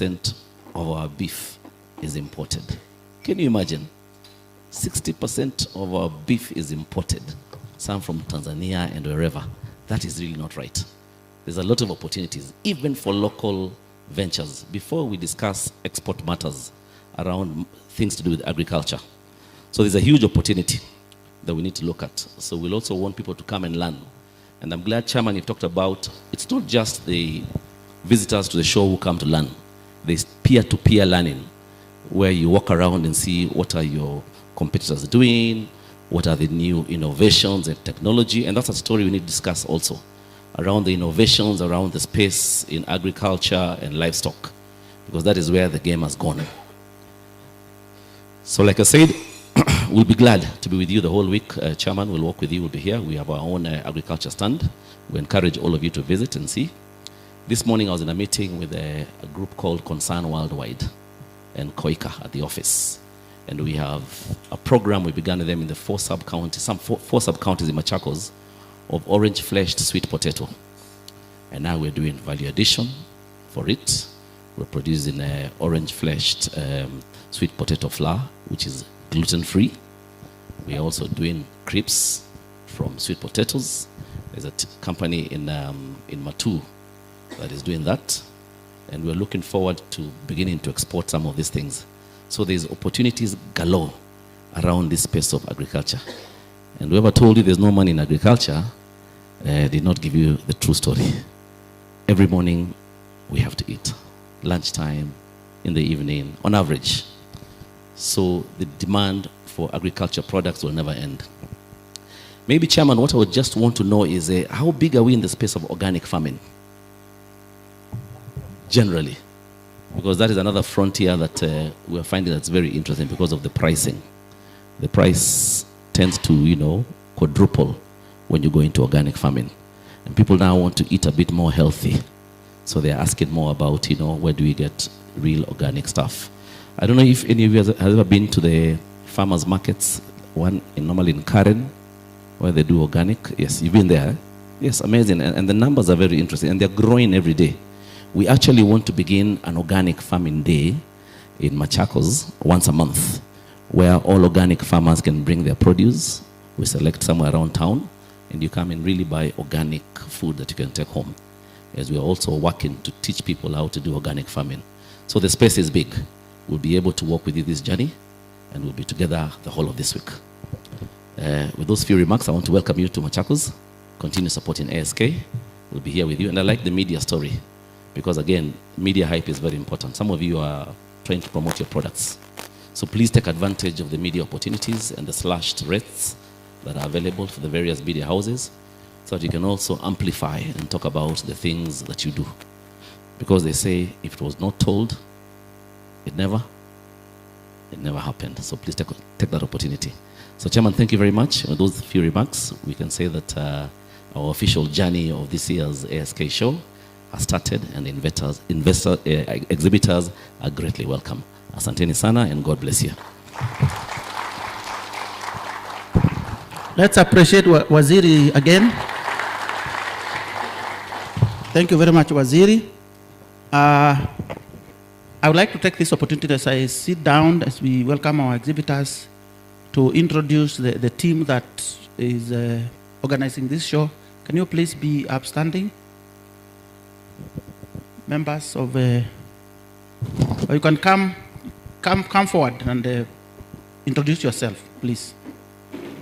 60% of our beef is imported. Can you imagine? 60% of our beef is imported, some from Tanzania and wherever. That is really not right. There's a lot of opportunities, even for local ventures. Before we discuss export matters around things to do with agriculture. So there's a huge opportunity that we need to look at. So we'll also want people to come and learn. And I'm glad, Chairman, you talked about, it's not just the visitors to the show who come to learn. There's peer-to-peer learning, where you walk around and see what are your competitors doing, what are the new innovations and technology, and that's a story we need to discuss also, around the innovations, around the space in agriculture and livestock, because that is where the game has gone. So like I said, we'll be glad to be with you the whole week. Chairman will walk with you, we'll be here. We have our own agriculture stand. We encourage all of you to visit and see. This morning I was in a meeting with a group called Concern Worldwide and Koika at the office. And we have a program, we began with them in the four sub-counties in Machakos, of orange-fleshed sweet potato. And now we're doing value addition for it. We're producing orange-fleshed sweet potato flour, which is gluten-free. We're also doing crisps from sweet potatoes. There's a company in Matu that is doing that. And we're looking forward to beginning to export some of these things. So there's opportunities galore around this space of agriculture. And whoever told you there's no money in agriculture did not give you the true story. Every morning we have to eat. Lunchtime, in the evening, on average. So the demand for agriculture products will never end. Maybe, Chairman, what I would just want to know is how big are we in the space of organic farming? Generally. Because that is another frontier that we are finding that's very interesting because of the pricing. The price tends to, quadruple when you go into organic farming. And people now want to eat a bit more healthy. So they're asking more about, where do we get real organic stuff? I don't know if any of you has ever been to the farmers markets, one normally in Karen, where they do organic. Yes, you've been there. Yes, amazing. And the numbers are very interesting, and they're growing every day. We actually want to begin an organic farming day in Machakos once a month, where all organic farmers can bring their produce. We select somewhere around town, and you come and really buy organic food that you can take home, as we are also working to teach people how to do organic farming. So the space is big. We'll be able to walk with you this journey, and we'll be together the whole of this week. With those few remarks, I want to welcome you to Machakos. Continue supporting ASK. We'll be here with you. And I like the media story, because again, media hype is very important. Some of you are trying to promote your products. So please take advantage of the media opportunities and the slashed rates that are available for the various media houses, so that you can also amplify and talk about the things that you do. Because they say, if it was not told, it never happened. So please take that opportunity. So Chairman, thank you very much. With those few remarks, we can say that our official journey of this year's ASK show has started, and exhibitors are greatly welcome. Asanteni sana, and God bless you. Let's appreciate Waziri again. Thank you very much, Waziri. I would like to take this opportunity as I sit down, as we welcome our exhibitors, to introduce the team that is organizing this show. Can you please be upstanding? Members of, or you can come forward and introduce yourself, please.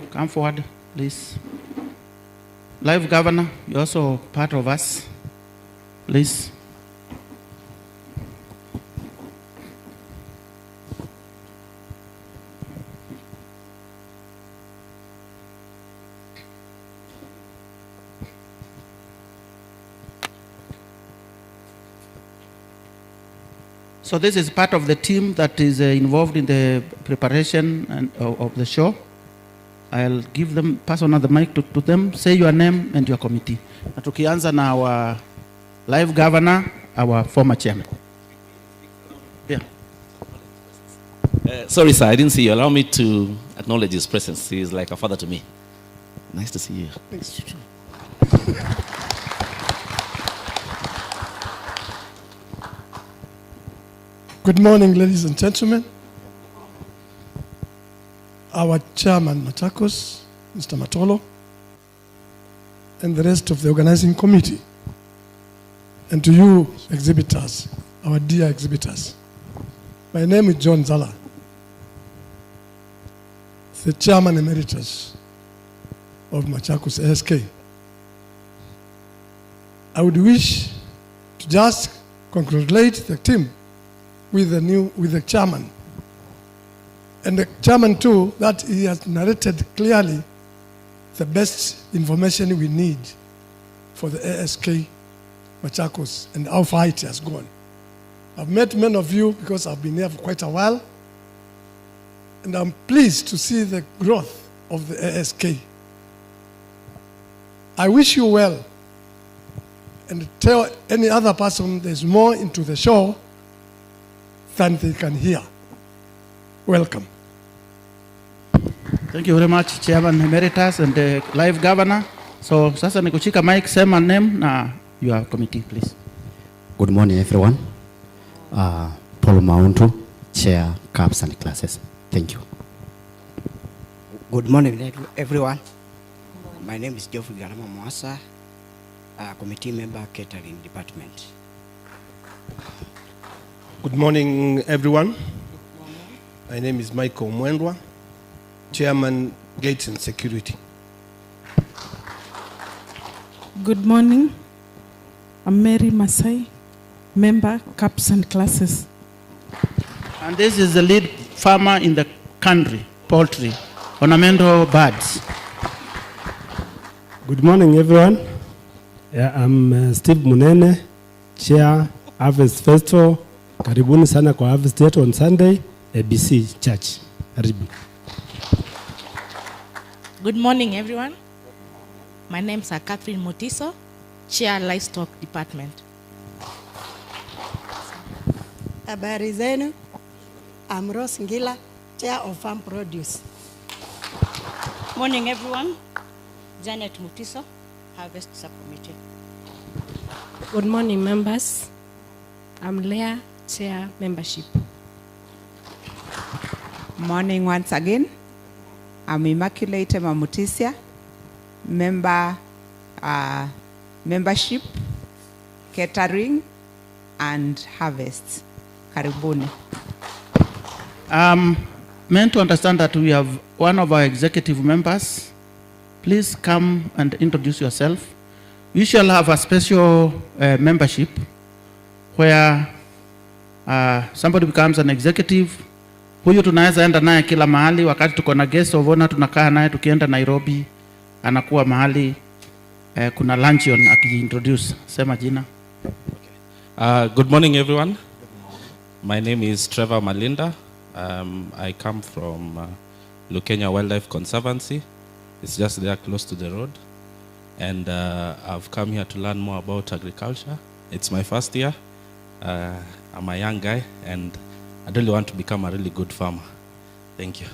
Come forward, please. Live Governor, you're also part of us, please. So this is part of the team that is involved in the preparation of the show. I'll pass on the mic to them. Say your name and your committee. Na tukianza na our live governor, our former chairman. Yeah. Sorry, sir, I didn't see you. Allow me to acknowledge his presence. He is like a father to me. Nice to see you. Nice to see you. Good morning, ladies and gentlemen. Our chairman, Machakos, Mr. Matolo, and the rest of the organizing committee, and to you exhibitors, our dear exhibitors. My name is John Zala, the chairman emeritus of Machakos ASK. I would wish to just congratulate the team with the chairman. And the chairman too, that he has narrated clearly the best information we need for the ASK Machakos and how far it has gone. I've met many of you because I've been here for quite a while, and I'm pleased to see the growth of the ASK. I wish you well, and tell any other person there's more into the show than they can hear. Welcome. Thank you very much, Chairman Emeritus and the Live Governor. So, sasa ni kushika mic, sema name na your committee, please. Good morning, everyone. Paul Mauntu, Chair, Caps and Classes. Thank you. Good morning, everyone. My name is Geoffrey Garama Mwasa, Committee Member, Catering Department. Good morning, everyone. My name is Michael Mwendwa, Chairman, Gates and Security. Good morning. I'm Mary Masai, Member, Caps and Classes. And this is the lead farmer in the country, poultry, ornamental birds. Good morning, everyone. I'm Steve Munene, Chair, Harvest Festival. Karibuni sana kwa Harvest yetu on Sunday, ABC Church. Karibu. Good morning, everyone. My name is Catherine Motiso, Chair, Livestock Department. Habari zenu. I'm Rose Ngila, Chair of Farm Produce. Morning, everyone. Janet Mutiso, Harvest Subcommittee. Good morning, members. I'm Leah, Chair, Membership. Morning once again. I'm Immaculate Mamutisia, Member, Membership, Catering, and Harvest. Karibuni. Meant to understand that we have one of our executive members. Please come and introduce yourself. We shall have a special membership where somebody becomes an executive. Huyu tunaweza enda naye kila mahali, wakati tuko na guest of honor tunakaa naye, tukienda Nairobi anakuwa mahali kuna luncheon akiintroduce. Sema jina. Good morning, everyone. My name is Trevor Malinda. I come from Lukenya Wildlife Conservancy. It's just there close to the road. And I've come here to learn more about agriculture. It's my first year. I'm a young guy and I really want to become a really good farmer. Thank you.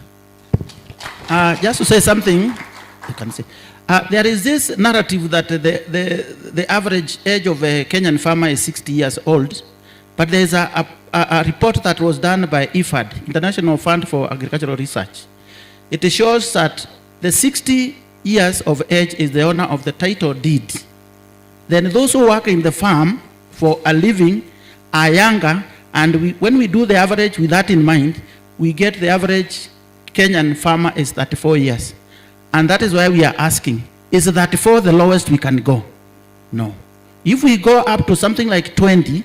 Just to say something, you can say. There is this narrative that the average age of a Kenyan farmer is 60 years old, but there is a report that was done by IFAD, International Fund for Agricultural Research. It shows that the 60 years of age is the owner of the title deed. Then those who work in the farm for a living are younger, and when we do the average with that in mind, we get the average Kenyan farmer is 34 years. And that is why we are asking, is 34 the lowest we can go? No. If we go up to something like 20,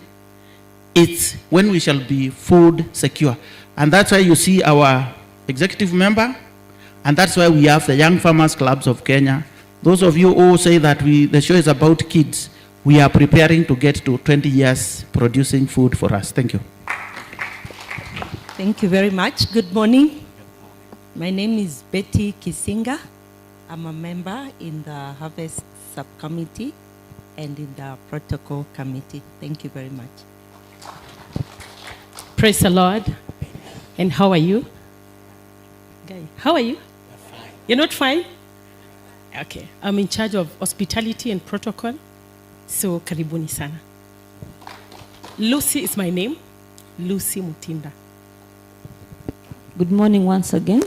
it's when we shall be food secure. And that's why you see our executive member, and that's why we have the Young Farmers Clubs of Kenya. Those of you who say that the show is about kids, we are preparing to get to 20 years producing food for us. Thank you. Thank you very much. Good morning. My name is Betty Kisinga. I'm a member in the Harvest Subcommittee and in the Protocol Committee. Thank you very much. Praise the Lord. And how are you? Guy, how are you? You're not fine? Okay. I'm in charge of hospitality and protocol. So, karibuni sana. Lucy is my name. Lucy Mutinda. Good morning once again.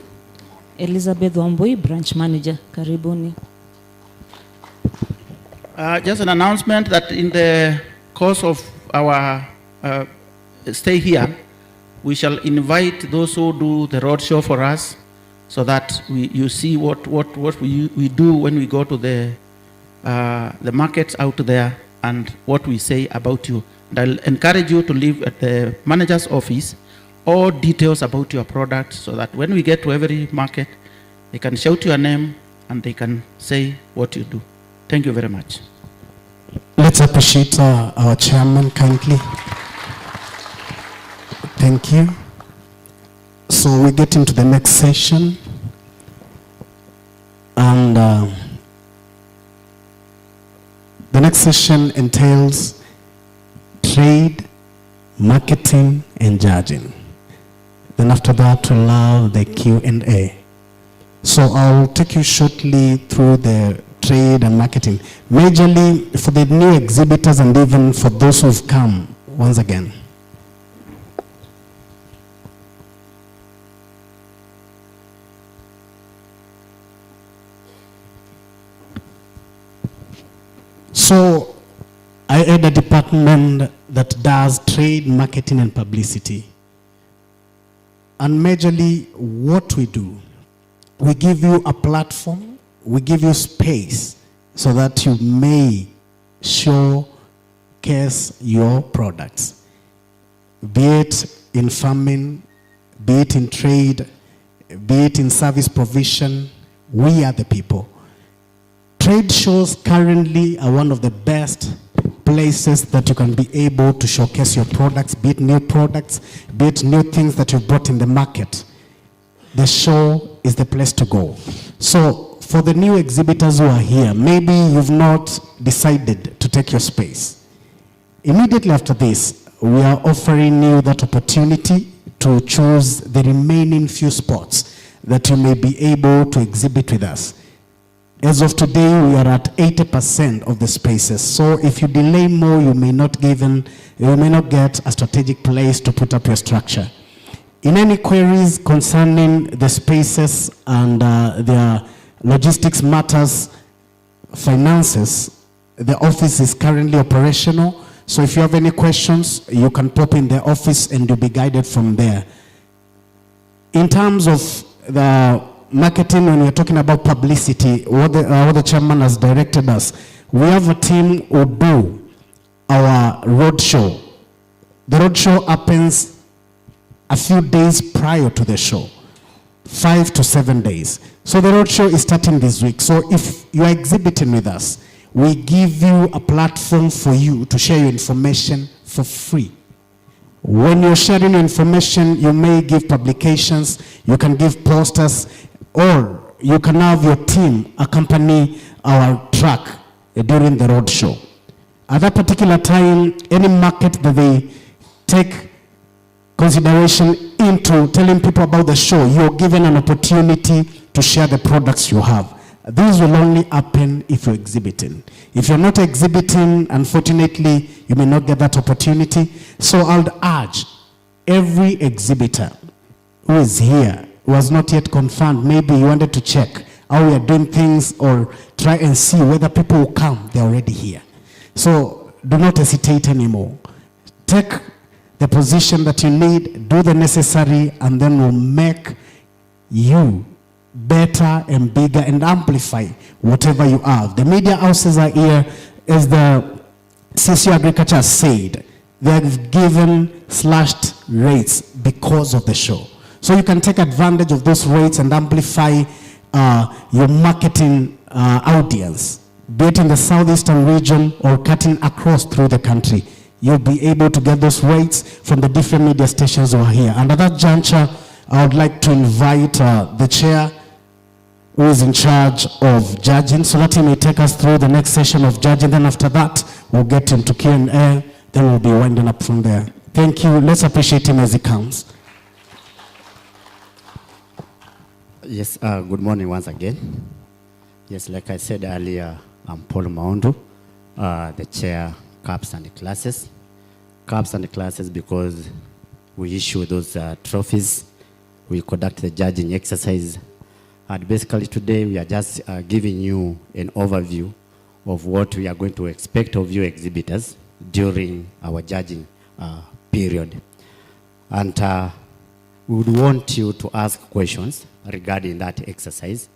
Elizabeth Wambui, branch manager. Karibuni. Just an announcement that in the course of our stay here, we shall invite those who do the road show for us, so that you see what we do when we go to the markets out there and what we say about you. And I'll encourage you to leave at the manager's office all details about your product, so that when we get to every market, they can shout your name and they can say what you do. Thank you very much. Let's appreciate our chairman kindly. Thank you. So we get into the next session, and the next session entails trade, marketing, and judging. Then after that, we'll have the Q&A. So I'll take you shortly through the trade and marketing, majorly for the new exhibitors and even for those who've come once again. So I head a department that does trade, marketing, and publicity. And majorly what we do, we give you a platform, we give you space so that you may showcase your products. Be it in farming, be it in trade, be it in service provision, we are the people. Trade shows currently are one of the best places that you can be able to showcase your products, be it new products, be it new things that you've brought in the market. The show is the place to go. So for the new exhibitors who are here, maybe you've not decided to take your space. Immediately after this, we are offering you that opportunity to choose the remaining few spots that you may be able to exhibit with us. As of today, we are at 80% of the spaces. So if you delay more, you may not get a strategic place to put up your structure. In any queries concerning the spaces and their logistics matters, finances, the office is currently operational. So if you have any questions, you can pop in the office and you'll be guided from there. In terms of the marketing, when we're talking about publicity, what the chairman has directed us, we have a team who do our roadshow. The roadshow happens a few days prior to the show, 5 to 7 days. So the roadshow is starting this week. So if you are exhibiting with us, we give you a platform for you to share your information for free. When you're sharing your information, you may give publications, you can give posters, or you can have your team accompany our truck during the road show. At that particular time, any market that they take consideration into telling people about the show, you're given an opportunity to share the products you have. This will only happen if you're exhibiting. If you're not exhibiting, unfortunately, you may not get that opportunity. So I'll urge every exhibitor who is here, who has not yet confirmed, maybe you wanted to check how we are doing things or try and see whether people will come, they're already here. So do not hesitate anymore. Take the position that you need, do the necessary, and then we'll make you better and bigger and amplify whatever you have. The media houses are here, as the CCU Agriculture has said, they've given slashed rates because of the show. So you can take advantage of those rates and amplify your marketing audience, be it in the southeastern region or cutting across through the country. You'll be able to get those rates from the different media stations who are here. And at that juncture, I would like to invite the chair who is in charge of judging, so that he may take us through the next session of judging. Then after that, we'll get into Q&A, then we'll be winding up from there. Thank you. Let's appreciate him as he comes. Yes, good morning once again. Yes, like I said earlier, I'm Paul Maundu, the chair, CAPS and classes. CAPS and classes because we issue those trophies. We conduct the judging exercise. And basically today we are just giving you an overview of what we are going to expect of you exhibitors during our judging period. And we would want you to ask questions regarding that exercise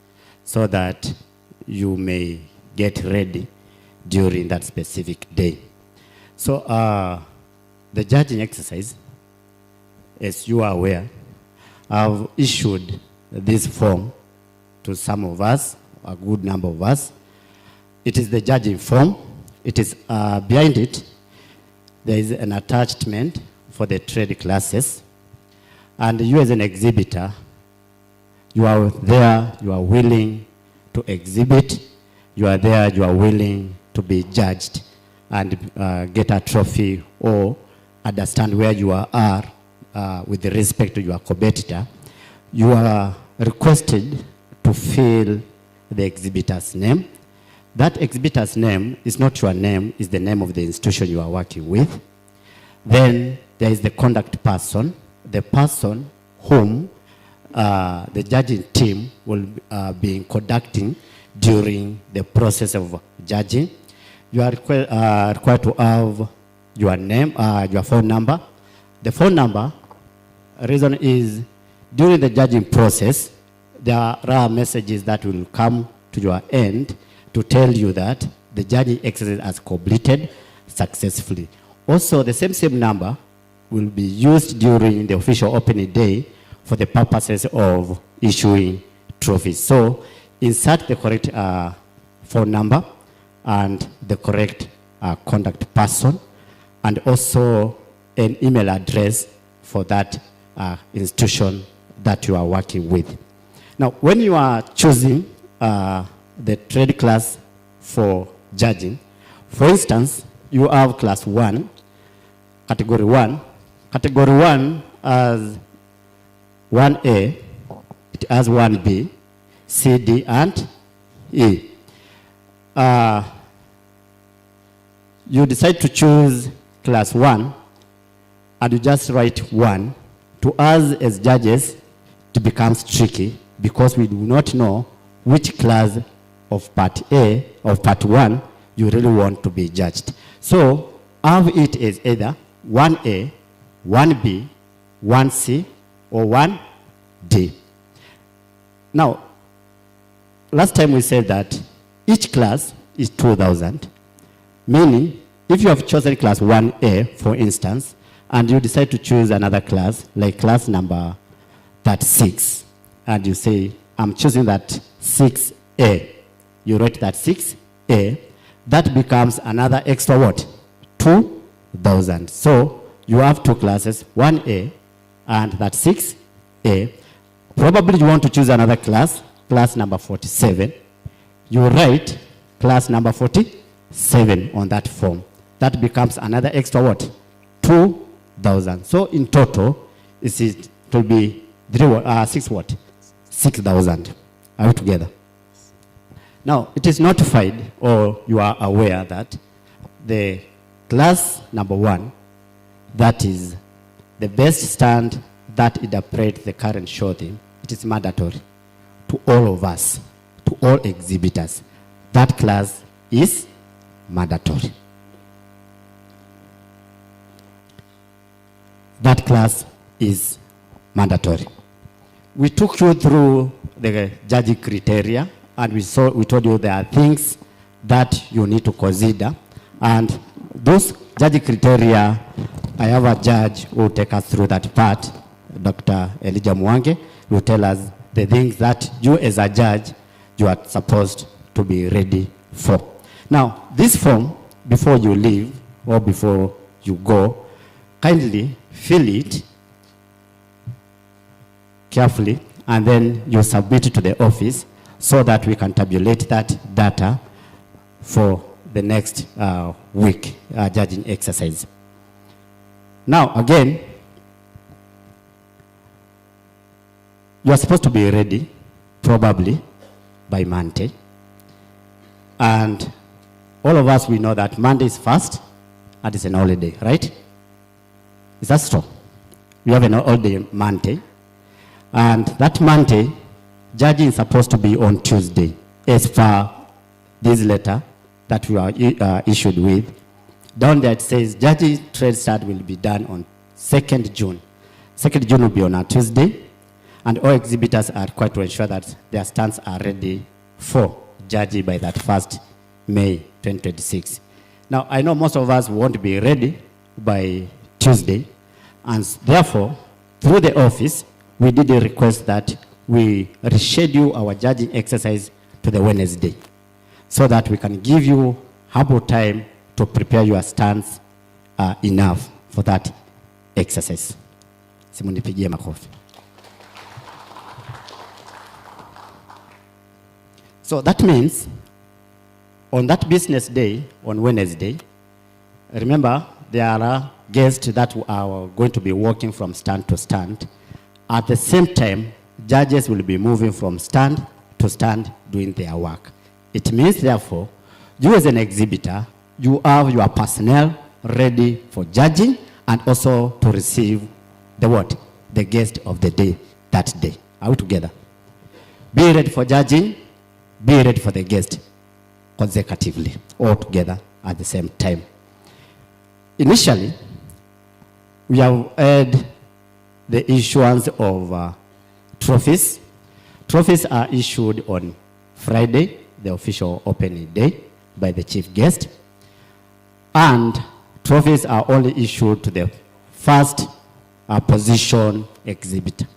so that you may get ready during that specific day. So the judging exercise, as you are aware, I've issued this form to some of us, a good number of us. It is the judging form. It is behind it, there is an attachment for the trade classes. And you as an exhibitor, you are there, you are willing to exhibit, you are there, you are willing to be judged and get a trophy or understand where you are with respect to your competitor. You are requested to fill the exhibitor's name. That exhibitor's name is not your name, it's the name of the institution you are working with. Then there is the conduct person, the person whom the judging team will be conducting during the process of judging. You are required to have your name, your phone number. The phone number, reason is during the judging process, there are messages that will come to your end to tell you that the judging exercise has completed successfully. Also, the same number will be used during the official opening day for the purposes of issuing trophies. So, insert the correct phone number and the correct contact person, and also an email address for that institution that you are working with. Now, when you are choosing the trade class for judging, for instance, you have class 1, category 1. Category 1 has 1A, it has 1B, C, D, and E. You decide to choose class 1 and you just write 1. To us as judges, it becomes tricky because we do not know which class of part A, of part 1, you really want to be judged. So, have it as either 1A, 1B, 1C, or 1D. Now, last time we said that each class is 2,000, meaning if you have chosen class 1A, for instance, and you decide to choose another class, like class number 36, and you say, I'm choosing that 6A. You write that 6A, that becomes another extra what? 2,000. So you have two classes, 1A and that 6A. Probably you want to choose another class, class number 47. You write class number 47 on that form. That becomes another extra what? 2,000. So in total, it will be 6 what? 6,000. Are we together? Now, it is notified, or you are aware that the class number 1, that is the best stand that interprets the current show theme, it is mandatory to all of us, to all exhibitors. That class is mandatory. That class is mandatory. We took you through the judging criteria, and we told you there are things that you need to consider. And those judging criteria, I have a judge who will take us through that part. Dr. Elijah Mwange will tell us the things that you as a judge, you are supposed to be ready for. Now, this form, before you leave or before you go, kindly fill it carefully, and then you submit it to the office so that we can tabulate that data for the next week judging exercise. Now, again, you are supposed to be ready probably by Monday. And all of us, we know that Monday is fast and it's an holiday, right? Is that true? We have an all-day Monday. And that Monday, judging is supposed to be on Tuesday, as per this letter that we are issued with. Down there it says, judging trade start will be done on 2nd June. 2nd June will be on a Tuesday, and all exhibitors are required to ensure that their stands are ready for judging by that 1st May 2026. Now, I know most of us won't be ready by Tuesday, and therefore, through the office, we did a request that we reschedule our judging exercise to the Wednesday, so that we can give you ample time to prepare your stands enough for that exercise. Simunipigie makofi. So that means on that business day, on Wednesday, remember there are guests that are going to be walking from stand to stand. At the same time, judges will be moving from stand to stand doing their work. It means, therefore, you as an exhibitor, you have your personnel ready for judging and also to receive the what? The guest of the day that day. Are we together? Be ready for judging, be ready for the guest consecutively, all together at the same time. Initially, we have had the issuance of trophies. Trophies are issued on Friday, the official opening day, by the chief guest. And trophies are only issued to the first position exhibitor.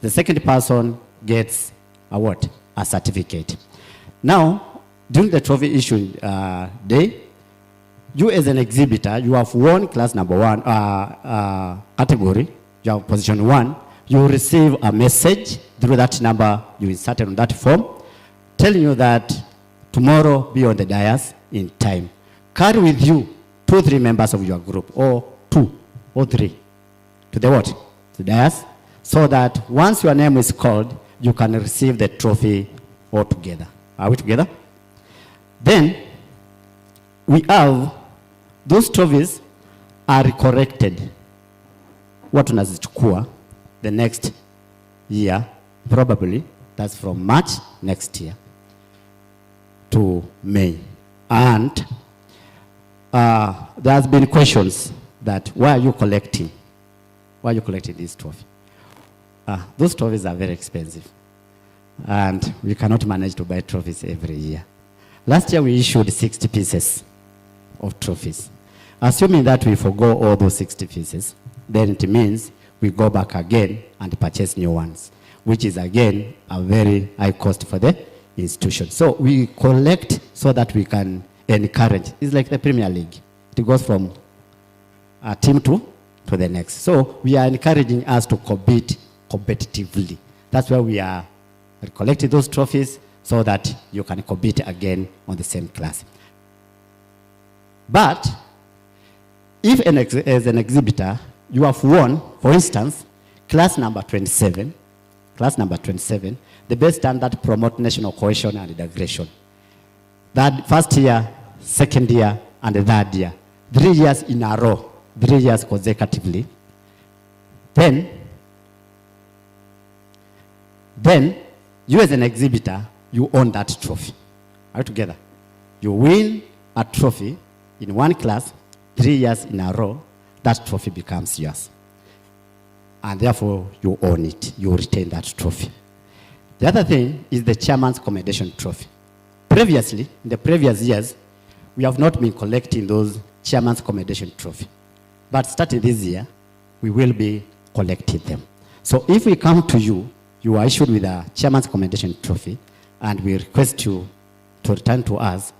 The second person gets a what? A certificate. Now, during the trophy issuing day, you as an exhibitor, you have won class number 1 category, you have position 1, you receive a message through that number you inserted on that form, telling you that tomorrow be on the dais in time. Carry with you 2-3 members of your group, or 2 or 3, to the what? To the dais, so that once your name is called, you can receive the trophy all together. Are we together? Then, we have those trophies are corrected. What tunazichukua the next year, probably, that's from March next year to May. And there has been questions that, why are you collecting? Why are you collecting this trophy? Those trophies are very expensive, and we cannot manage to buy trophies every year. Last year we issued 60 pieces of trophies. Assuming that we forgo all those 60 pieces, then it means we go back again and purchase new ones, which is again a very high cost for the institution. So we collect so that we can encourage. It's like the Premier League. It goes from a team to the next. So we are encouraging us to compete competitively. That's why we are collecting those trophies, so that you can compete again on the same class. But if as an exhibitor, you have won, for instance, class number 27, the best standard promote national cohesion and integration. That first year, second year, and the third year, 3 years in a row, 3 years consecutively. Then you as an exhibitor, you own that trophy. Are we together? You win a trophy in one class, 3 years in a row, that trophy becomes yours. And therefore, you own it. You retain that trophy. The other thing is the chairman's commendation trophy. Previously, in the previous years, we have not been collecting those chairman's commendation trophy. But starting this year, we will be collecting them. So if we come to you, you are issued with a chairman's commendation trophy, and we request you to return to us,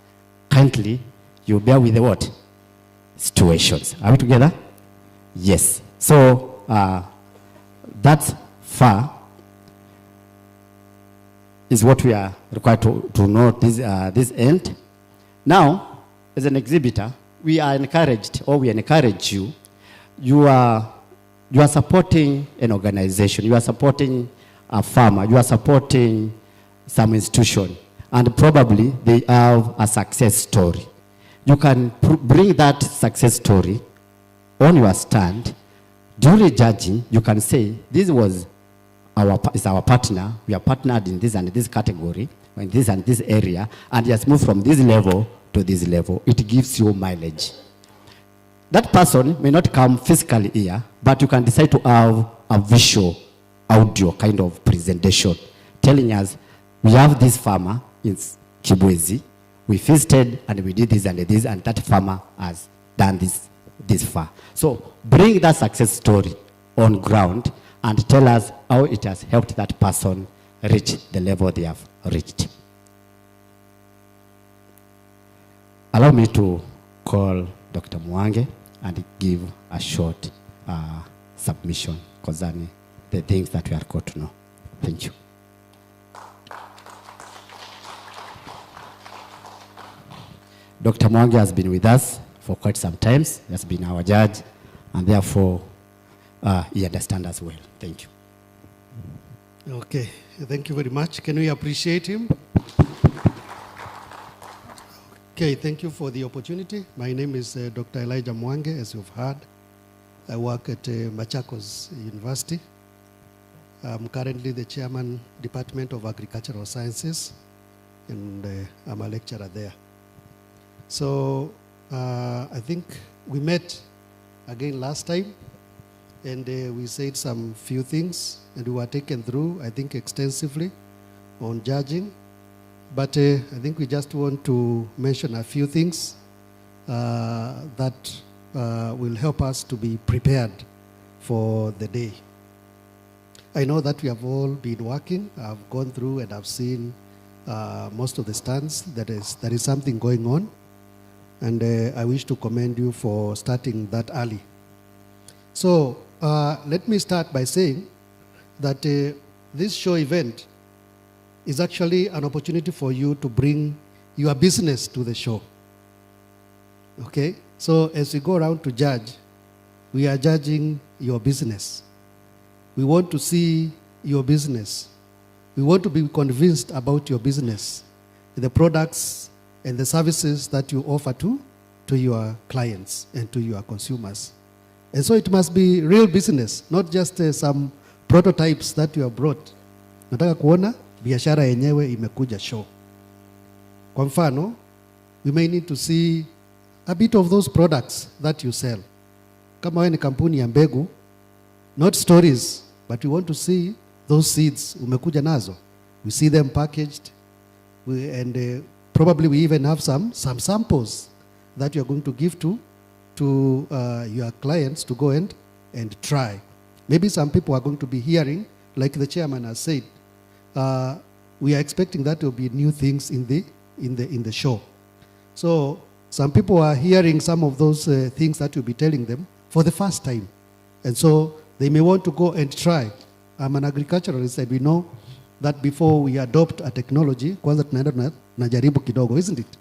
kindly, you bear with the what? Situations. Are we together? Yes. So that's far is what we are required to know this end. Now, as an exhibitor, we are encouraged, or we encourage you, you are supporting an organization, you are supporting a farmer, you are supporting some institution, and probably they have a success story. You can bring that success story on your stand during judging, you can say, this is our partner, we are partnered in this and this category, in this and this area, and he has moved from this level to this level. It gives you mileage. That person may not come physically here, but you can decide to have a visual, audio kind of presentation, telling us, we have this farmer in Kibwezi, we visited and we did this, and that farmer has done this far. So bring that success story on ground and tell us how it has helped that person reach the level they have reached. Allow me to call Dr. Mwange and give a short submission concerning the things that we are called to know. Thank you. Dr. Mwange has been with us for quite some time. He has been our judge, and therefore he understands us well. Thank you. Okay, thank you very much. Can we appreciate him? Okay, thank you for the opportunity. My name is Dr. Elijah Mwange, as you've heard. I work at Machakos University. I'm currently the chairman, Department of Agricultural Sciences, and I'm a lecturer there. So I think we met again last time, and we said some few things, and we were taken through, I think, extensively on judging. But I think we just want to mention a few things that will help us to be prepared for the day. I know that we have all been working. I've gone through and I've seen most of the stands. There is something going on. And I wish to commend you for starting that early. So let me start by saying that this show event is actually an opportunity for you to bring your business to the show. Okay? So as we go around to judge, we are judging your business. We want to see your business. We want to be convinced about your business, the products and the services that you offer to your clients and to your consumers. And so it must be real business, not just some prototypes that you have brought. Nataka kuona biashara yenyewe imekuja show. Kwa mfano, we may need to see a bit of those products that you sell. Kama wewe ni kampuni ya mbegu, not stories, but we want to see those seeds umekuja nazo. We see them packaged, and probably we even have some samples that you are going to give to your clients to go and try. Maybe some people are going to be hearing, like the chairman has said, we are expecting that there will be new things in the show. So some people are hearing some of those things that you'll be telling them for the first time. And so they may want to go and try. I'm an agriculturalist, and we know that before we adopt a technology, kwanza tunaenda tunajaribu kidogo, isn't it?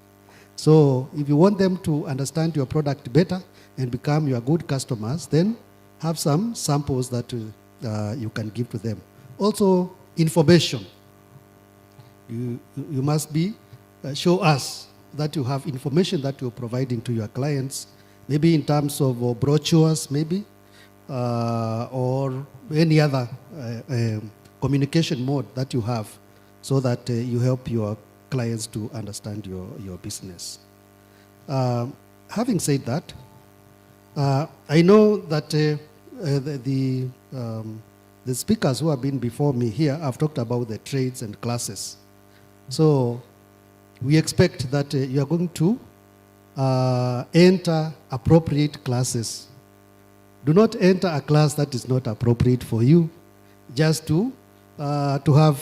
So if you want them to understand your product better and become your good customers, then have some samples that you can give to them. Also, information. You must be, show us that you have information that you're providing to your clients, maybe in terms of brochures, maybe, or any other communication mode that you have, so that you help your clients to understand your business. Having said that, I know that the speakers who have been before me here have talked about the trades and classes. So we expect that you are going to enter appropriate classes. Do not enter a class that is not appropriate for you, just to have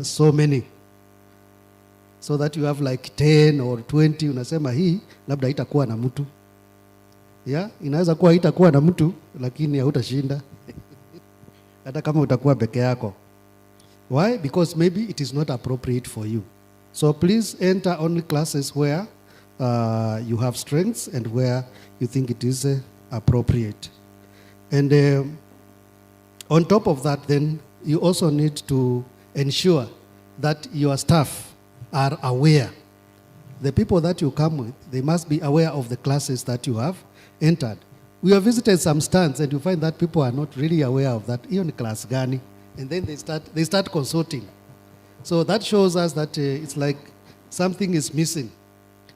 so many. So that you have like 10 or 20, unasema hii labda haitakuwa na mtu. Yeah, inaweza kuwa haitakuwa na mtu, lakini hautashinda. Hata kama utakuwa peke yako. Why? Because maybe it is not appropriate for you. So please enter only classes where you have strengths and where you think it is appropriate. And on top of that, then you also need to ensure that your staff are aware. The people that you come with, they must be aware of the classes that you have entered. We have visited some stands and you find that people are not really aware of that, even class gani, and then they start consulting. So that shows us that it's like something is missing.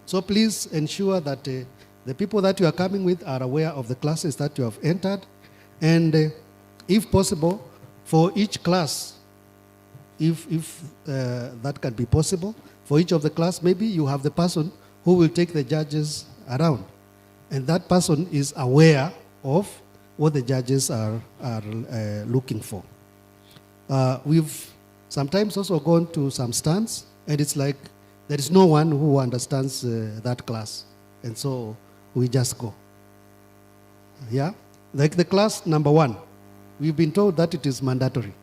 So please ensure that the people that you are coming with are aware of the classes that you have entered, and if possible, for each class, if that can be possible, for each of the class, maybe you have the person who will take the judges around, and that person is aware of what the judges are looking for. We've sometimes also gone to some stands, and it's like there is no one who understands that class, and so we just go. Yeah, like the class number 1, we've been told that it is mandatory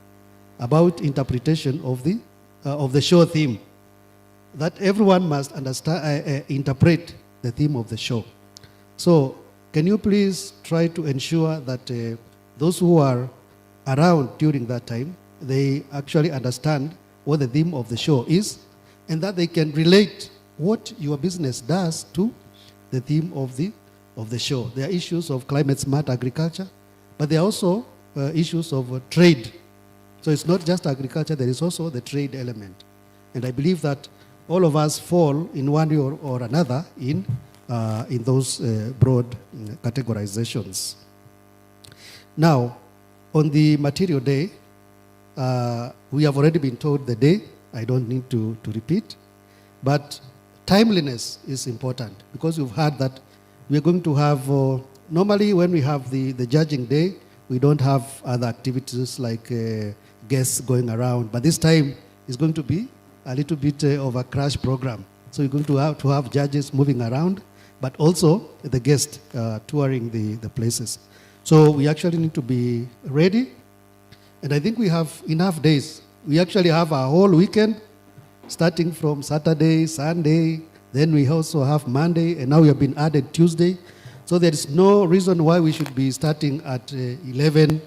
about interpretation of the show theme, that everyone must understand, interpret the theme of the show. So can you please try to ensure that those who are around during that time, they actually understand what the theme of the show is, and that they can relate what your business does to the theme of the show. There are issues of climate smart agriculture, but there are also issues of trade. So it's not just agriculture, there is also the trade element. And I believe that all of us fall in one way or another in those broad categorizations. Now, on the material day, we have already been told the day. I don't need to repeat. But timeliness is important, because we've heard that we're going to have, normally when we have the judging day, we don't have other activities like guests going around. But this time is going to be a little bit of a crash program. So you're going to have judges moving around, but also the guests touring the places. So we actually need to be ready. And I think we have enough days. We actually have a whole weekend, starting from Saturday, Sunday, then we also have Monday, and now we have been added Tuesday. So there is no reason why we should be starting at 11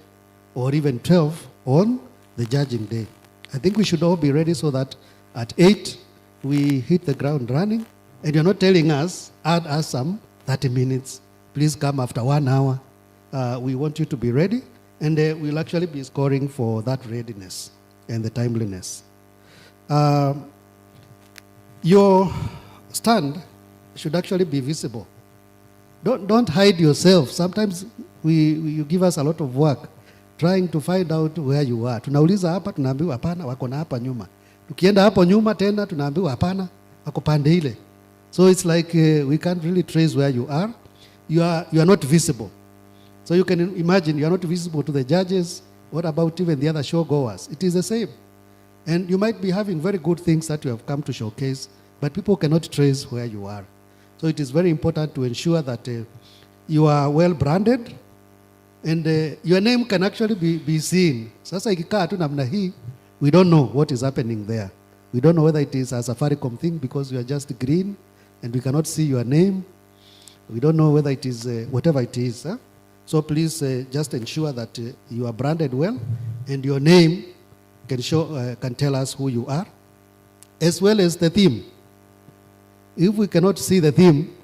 or even 12 on the judging day. I think we should all be ready so that at 8 we hit the ground running. And you're not telling us, add us some 30 minutes. Please come after 1 hour. We want you to be ready, and we'll actually be scoring for that readiness and the timeliness. Your stand should actually be visible. Don't hide yourself. Sometimes you give us a lot of work trying to find out where you are. Tunauliza hapa, tunaambiwa hapana, wako na hapa nyuma. Tukienda hapo nyuma tena, tunaambiwa hapana, wako pande ile. So it's like we can't really trace where you are. You are not visible. So you can imagine you are not visible to the judges. What about even the other show goers? It is the same. And you might be having very good things that you have come to showcase, but people cannot trace where you are. So it is very important to ensure that you are well branded, and your name can actually be seen. Sasa ikikaa tu namna hii, we don't know what is happening there. We don't know whether it is a Safaricom thing because you are just green and we cannot see your name. We don't know whether it is whatever it is. So please just ensure that you are branded well, and your name can tell us who you are, as well as the theme. If we cannot see the theme,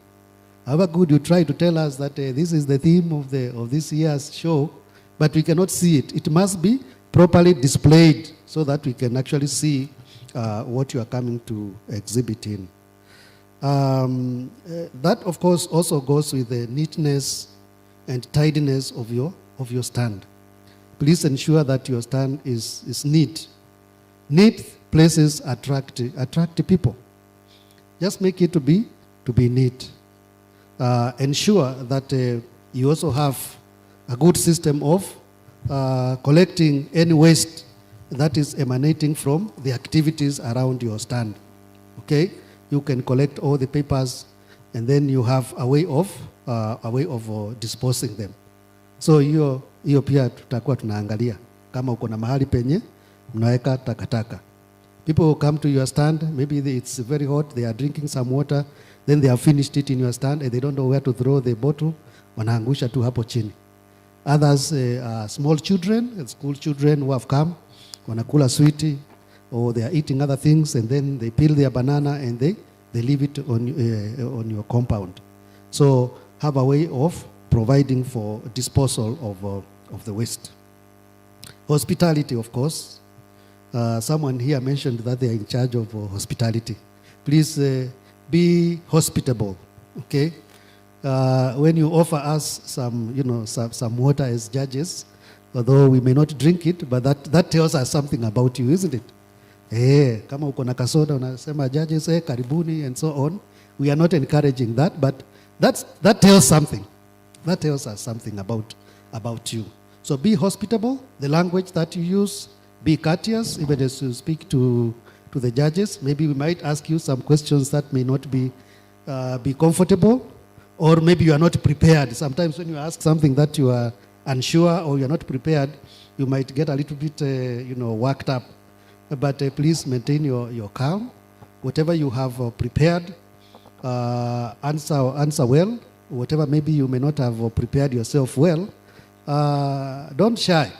however good you try to tell us that this is the theme of this year's show, but we cannot see it. It must be properly displayed so that we can actually see what you are coming to exhibit in. That, of course, also goes with the neatness and tidiness of your stand. Please ensure that your stand is neat. Neat places attract people. Just make it to be neat. Ensure that you also have a good system of collecting any waste that is emanating from the activities around your stand. Okay? You can collect all the papers, and then you have a way of disposing them. So hiyo pia tutakuwa tunaangalia kama uko na mahali penye mnaweka takataka. People who come to your stand, maybe it's very hot, they are drinking some water, then they have finished it in your stand and they don't know where to throw the bottle, wanaangusha tu hapo chini. Others are small children, school children who have come, wanakula sweetie, or they are eating other things, and then they peel their banana and they leave it on your compound. So have a way of providing for disposal of the waste. Hospitality, of course. Someone here mentioned that they are in charge of hospitality. Please be hospitable, okay? When you offer us some water as judges, although we may not drink it, but that tells us something about you, isn't it? Kama uko na kasoda unasema judges, karibuni, and so on. We are not encouraging that, but that tells something. That tells us something about you. So be hospitable, the language that you use, be courteous, even as you speak to the judges. Maybe we might ask you some questions that may not be comfortable, or maybe you are not prepared. Sometimes when you ask something that you are unsure or you are not prepared, you might get a little bit worked up. But please maintain your calm. Whatever you have prepared, answer well. Whatever maybe you may not have prepared yourself well, don't shy.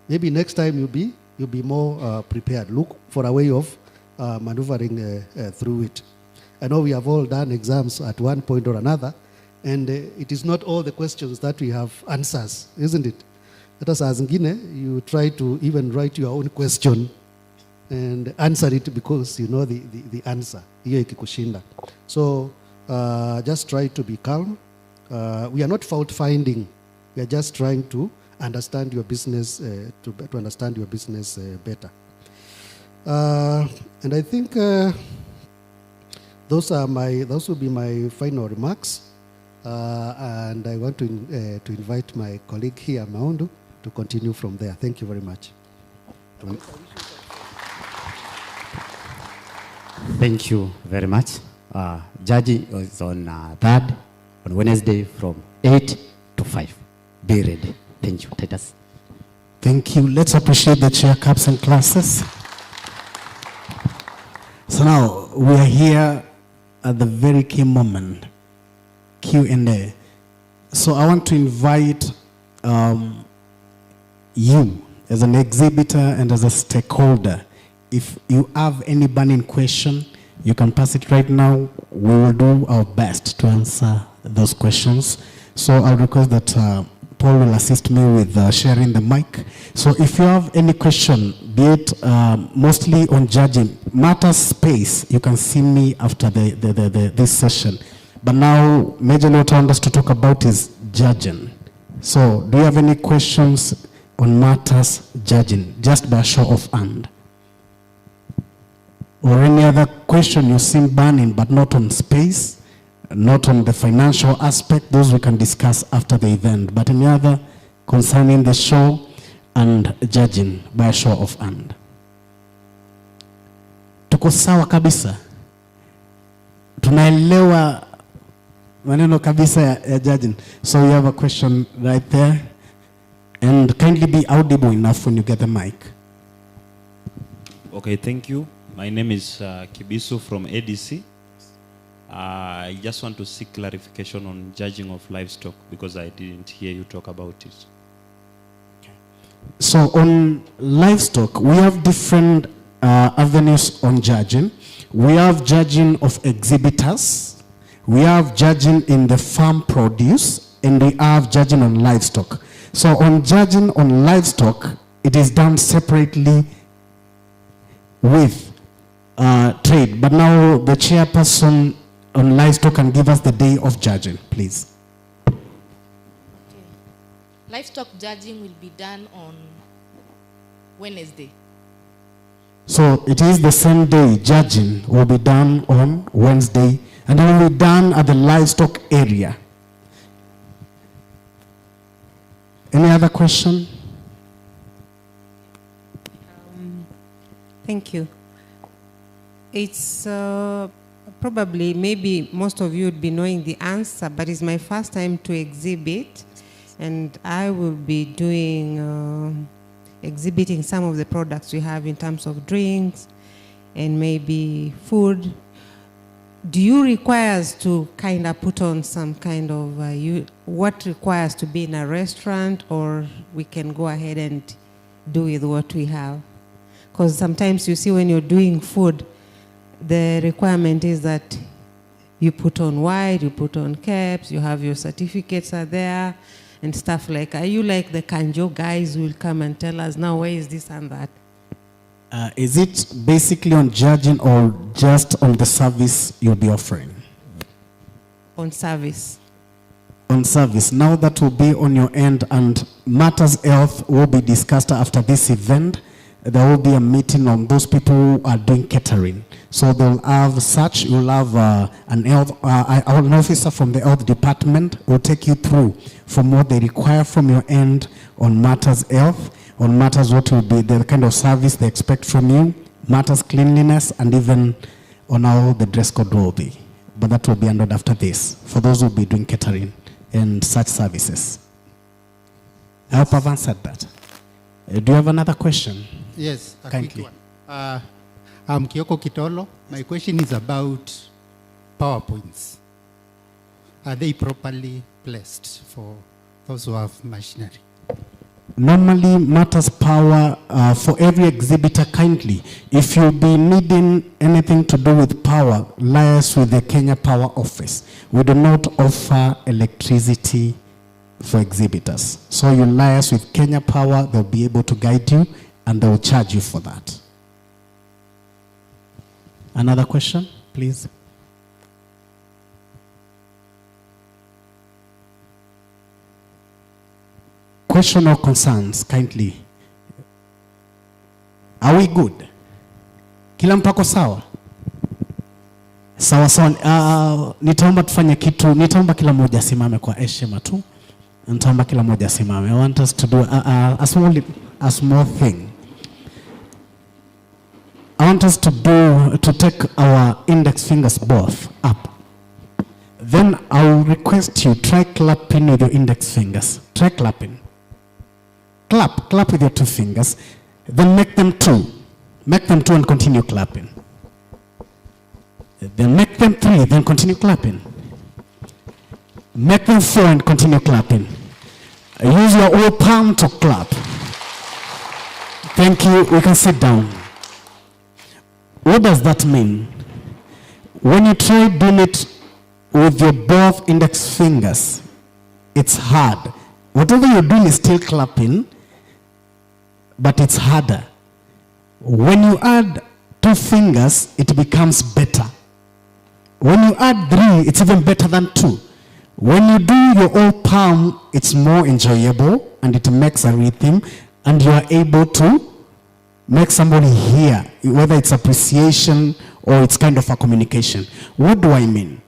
Maybe next time you'll be more prepared. Look for a way of maneuvering through it. I know we have all done exams at one point or another, and it is not all the questions that we have answers, isn't it? That is, as you try to even write your own question and answer it because you know the answer. So just try to be calm. We are not fault finding. We are just trying to understand your business, to understand your business better. And I think those will be my final remarks. And I want to invite my colleague here, Maundu, to continue from there. Thank you very much. Thank you very much. Judging is on 3rd, on Wednesday from 8 to 5. Be ready. Thank you, Titus. Thank you. Let's appreciate the chair caps and classes. So now we are here at the very key moment, Q&A. So I want to invite you as an exhibitor and as a stakeholder. If you have any burning question, you can pass it right now. We will do our best to answer those questions. So I'll request that Paul will assist me with sharing the mic. So if you have any question, be it mostly on judging, matter space, you can see me after this session. But now, majorly what I want us to talk about is judging. So do you have any questions on matters judging, just by a show of hand? Or any other question you seem burning, but not on space, not on the financial aspect, those we can discuss after the event. But any other concerning the show and judging by a show of hand? Tuko sawa kabisa? Tunaelewa maneno kabisa ya judging. So you have a question right there. And kindly be audible enough when you get the mic. Okay, thank you. My name is Kibisu from ADC. I just want to seek clarification on judging of livestock because I didn't hear you talk about it. So on livestock, we have different avenues on judging. We have judging of exhibitors. We have judging in the farm produce, and we have judging on livestock. So on judging on livestock, it is done separately with trade. But now the chairperson on livestock can give us the day of judging, please. Okay. Livestock judging will be done on Wednesday. So it is the same day. Judging will be done on Wednesday, and it will be done at the livestock area. Any other question? Thank you. It's probably, maybe most of you would be knowing the answer, but it's my first time to exhibit, and I will be doing, exhibiting some of the products we have in terms of drinks and maybe food. Do you require us to kind of put on some kind of, what requires to be in a restaurant, or we can go ahead and do with what we have? Because sometimes you see when you're doing food, the requirement is that You put on white, you put on caps, you have your certificates are there and stuff like. Are you like the Kanjo guys who will come and tell us now where is this and that? Is it basically on judging or just on the service you'll be offering? On service. On service. Now that will be on your end, and matters health will be discussed after this event. There will be a meeting on those people who are doing catering. So they'll have such, you'll have an officer from the health department will take you through from what they require from your end on matters health, on matters what will be the kind of service they expect from you, matters cleanliness, and even on how the dress code will be. But that will be handled after this, for those who will be doing catering and such services. I hope I've answered that. Do you have another question? Yes, a Kindly. quick one. I'm Kioko Kitolo. My question is about PowerPoints. Are they properly placed for those who have machinery? Normally matters power for every exhibitor kindly. If you'll be needing anything to do with power, liaise with the Kenya Power Office. We do not offer electricity for exhibitors. So you liaise with Kenya Power, they'll be able to guide you and they'll charge you for that. Another question, please. Question or concerns, kindly. Are we good? Kila mpako sawa? Sawa sawa. Nitaomba tufanye kitu, nitaomba kila moja simame kwa heshima tu. Nitaomba kila moja simame. I want us to do a small thing. I want us to take our index fingers both up. Then I'll request you, try clapping with your index fingers. Try clapping. Clap with your two fingers. Then make them two. Make them two and continue clapping. Then make them three, then continue clapping. Make them four and continue clapping. Use your whole palm to clap. Thank you. We can sit down. What does that mean? When you try doing it with your both index fingers, it's hard. Whatever you're doing is still clapping, but it's harder. When you add two fingers, it becomes better. When you add three, it's even better than two. When you do your whole palm, it's more enjoyable and it makes a rhythm, and you are able to make somebody hear, whether it's appreciation or it's kind of a communication. What do I mean?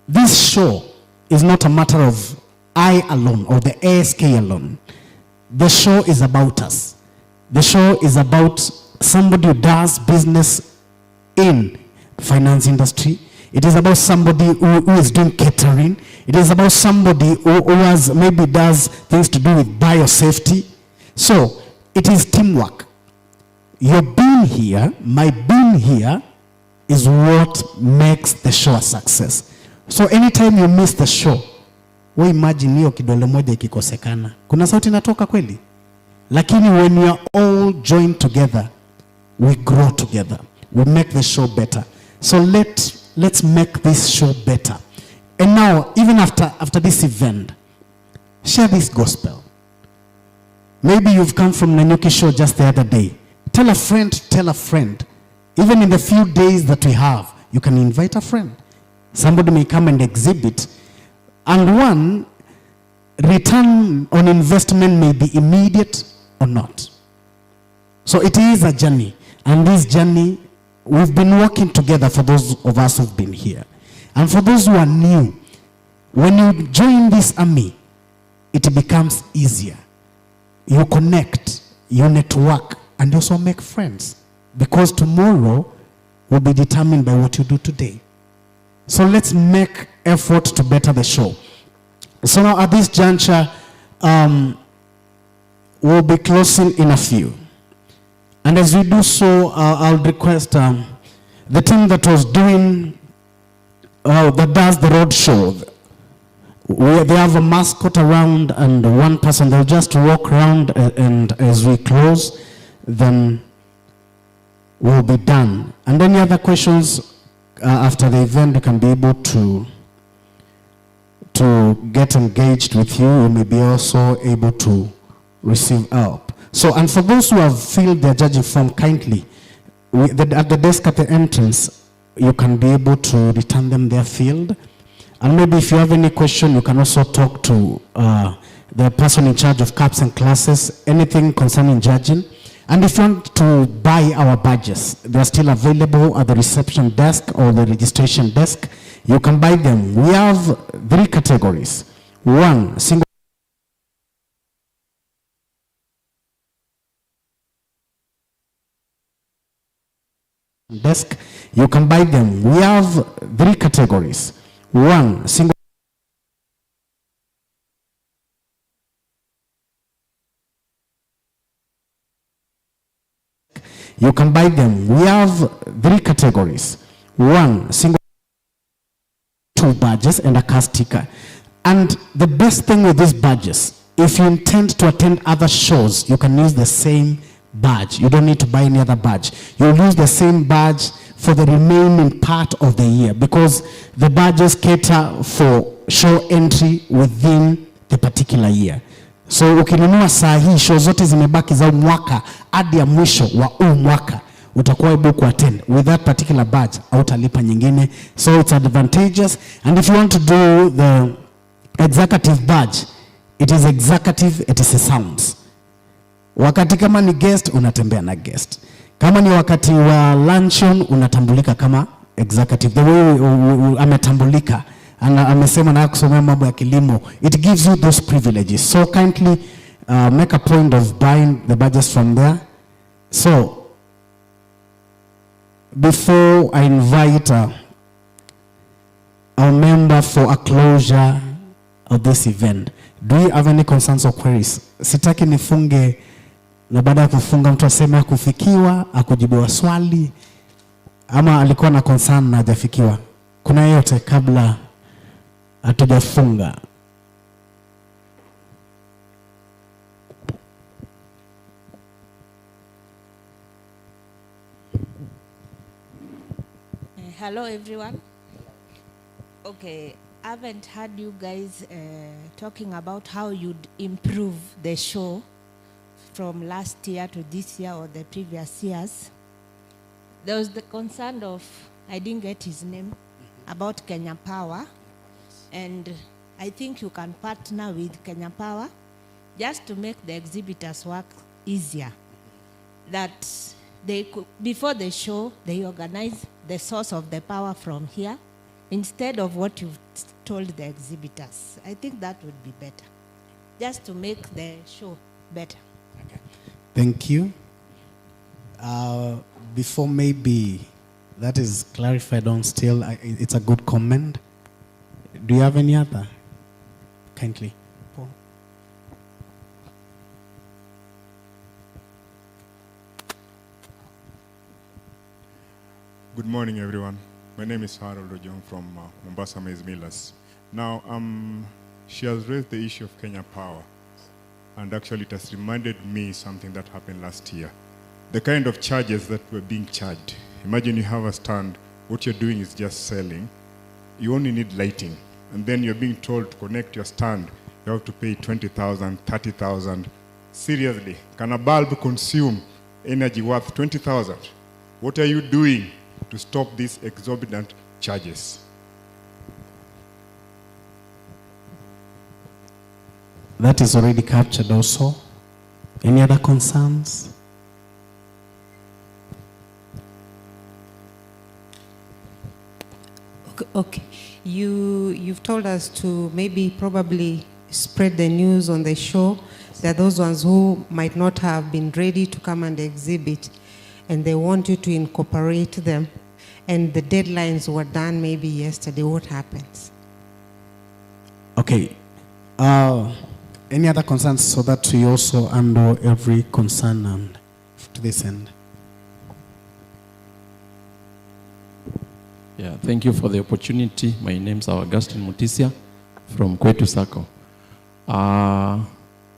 This show is not a matter of I alone or the ASK alone. The show is about us. The show is about somebody who does business in finance industry. It is about somebody who is doing catering. It is about somebody who has maybe does things to do with biosafety. So it is teamwork. Your being here, my being here, is what makes the show a success. So anytime you miss the show, we imagine hiyo kidole moja ikikosekana. Kuna sauti inatoka kweli? Lakini when we are all joined together, we grow together. We make the show better. So let's make this show better. And now, even after this event, share this gospel. Maybe you've come from Nanyuki show just the other day. Tell a friend. Even in the few days that we have, you can invite a friend. Somebody may come and exhibit. And one, return on investment may be immediate or not. So it is a journey. And this journey, we've been working together for those of us who've been here. And for those who are new, when you join this army, it becomes easier. You connect, you network, and you also make friends. Because tomorrow will be determined by what you do today. So let's make effort to better the show. So now at this juncture, we'll be closing in a few. And as we do so, I'll request the team that was doing, that does the road show. They have a mascot around and one person, they'll just walk around, and as we close, then we'll be done. And any other questions, after the event, you can be able to get engaged with you. You may be also able to receive help. So, and for those who have filled their judging form, kindly, at the desk at the entrance, you can be able to return them their field. And maybe if you have any question, you can also talk to the person in charge of CAPS and classes, anything concerning judging. And if you want to buy our badges, they're still available at the reception desk or the registration desk. You can buy them. We have 3 categories. 1, single desk. You can buy them. We have 3 categories. 1, single you can buy them. We have 3 categories. 1, single 2 badges and a car sticker. And the best thing with these badges, if you intend to attend other shows, you can use the same badge. You don't need to buy any other badge. You'll use the same badge for the remaining part of the year, because the badges cater for show entry within the particular year. So ukinunua saa hii, show zote zimebaki za mwaka hadi ya mwisho wa mwaka, utakuwa able to attend with that particular badge, hautalipa nyingine. So it's advantageous. And if you want to do the executive badge, it is executive, it is a sounds. Wakati kama ni guest, unatembea na guest. Kama ni wakati wa luncheon, unatambulika kama executive. The way ametambulika, amesema na kusomea mambo ya kilimo, it gives you those privileges. So kindly make a point of buying the badges from there. So before I invite our member for a closure of this event, do you have any concerns or queries? Sitaki nifunge na baada ya kufunga mtu aseme hakufikiwa, akujibiwa swali, ama alikuwa na concern na hajafikiwa. Kuna yote kabla hatujafunga? Hello everyone. Okay, I haven't heard you guys talking about how you'd improve the show from last year to this year or the previous years. There was the concern of, I didn't get his name, about Kenya Power. And I think you can partner with Kenya Power just to make the exhibitors work easier. That they could, before the show, they organize the source of the power from here instead of what you've told the exhibitors. I think that would be better, just to make the show better. Okay. Thank you. Before maybe that is clarified on still, it's a good comment. Do you have any other? Kindly. Paul. Good morning, everyone. My name is Harold Ojong from Mombasa Maize Millers. Now, she has raised the issue of Kenya Power, and actually it has reminded me something that happened last year. The kind of charges that were being charged. Imagine you have a stand, what you're doing is just selling. You only need lighting, and then you're being told to connect your stand, you have to pay 20,000, 30,000. Seriously, can a bulb consume energy worth 20,000? What are you doing to stop these exorbitant charges? That is already captured also. Any other concerns? Okay, you've told us to maybe probably spread the news on the show. There are those ones who might not have been ready to come and exhibit, and they want you to incorporate them. And the deadlines were done maybe yesterday. What happens? Okay. Any other concerns, so that we also handle every concern and to this end? Yeah, thank you for the opportunity. My name is Augustine Mutisia from Kwetu Sacco.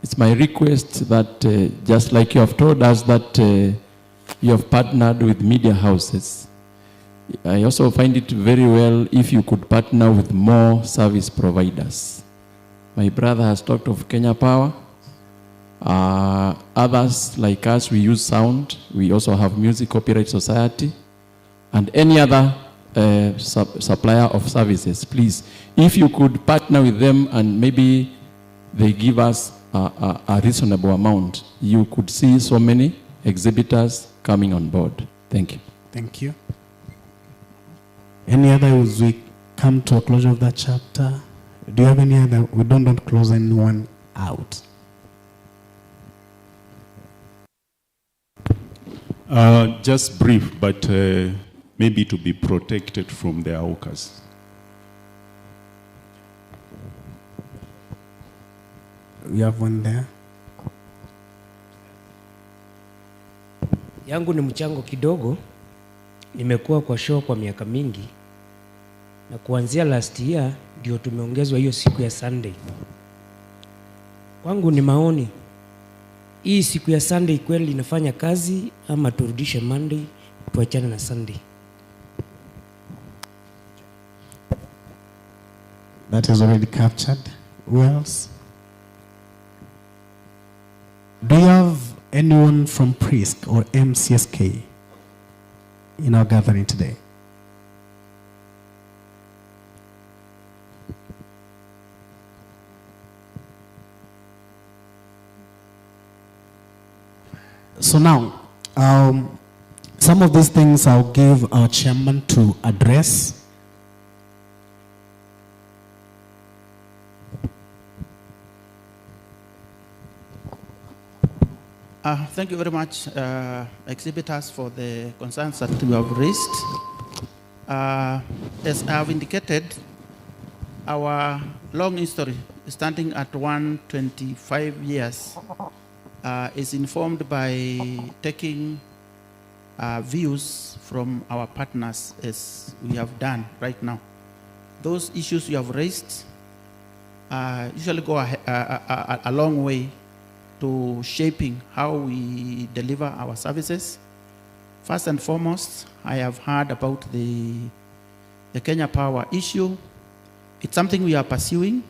It's my request that just like you have told us that you have partnered with media houses, I also find it very well if you could partner with more service providers. My brother has talked of Kenya Power. Others like us, we use sound. We also have Music Copyright Society and any other supplier of services. Please, if you could partner with them and maybe they give us a reasonable amount, you could see so many exhibitors coming on board. Thank you. Thank you. Any other as we come to a closure of that chapter? Do you have any other? We don't close anyone out. Just brief, but maybe to be protected from the hawkers. We have one there. Yangu ni mchango kidogo. Nimekuwa kwa show kwa miaka mingi, na kuanzia last year ndio tumeongezwa hiyo siku ya Sunday. Kwangu ni maoni, hii siku ya Sunday kweli inafanya kazi ama turudishe Monday, tuachane na Sunday? That is already captured. Who else? Do you have anyone from PRISC or MCSK in our gathering today? So now, some of these things I'll give our chairman to address. Thank you very much, exhibitors, for the concerns that you have raised. As I have indicated, our long history, standing at 125 years, is informed by taking views from our partners, as we have done right now. Those issues you have raised usually go a long way to shaping how we deliver our services. First and foremost, I have heard about the Kenya Power issue. It's something we are pursuing,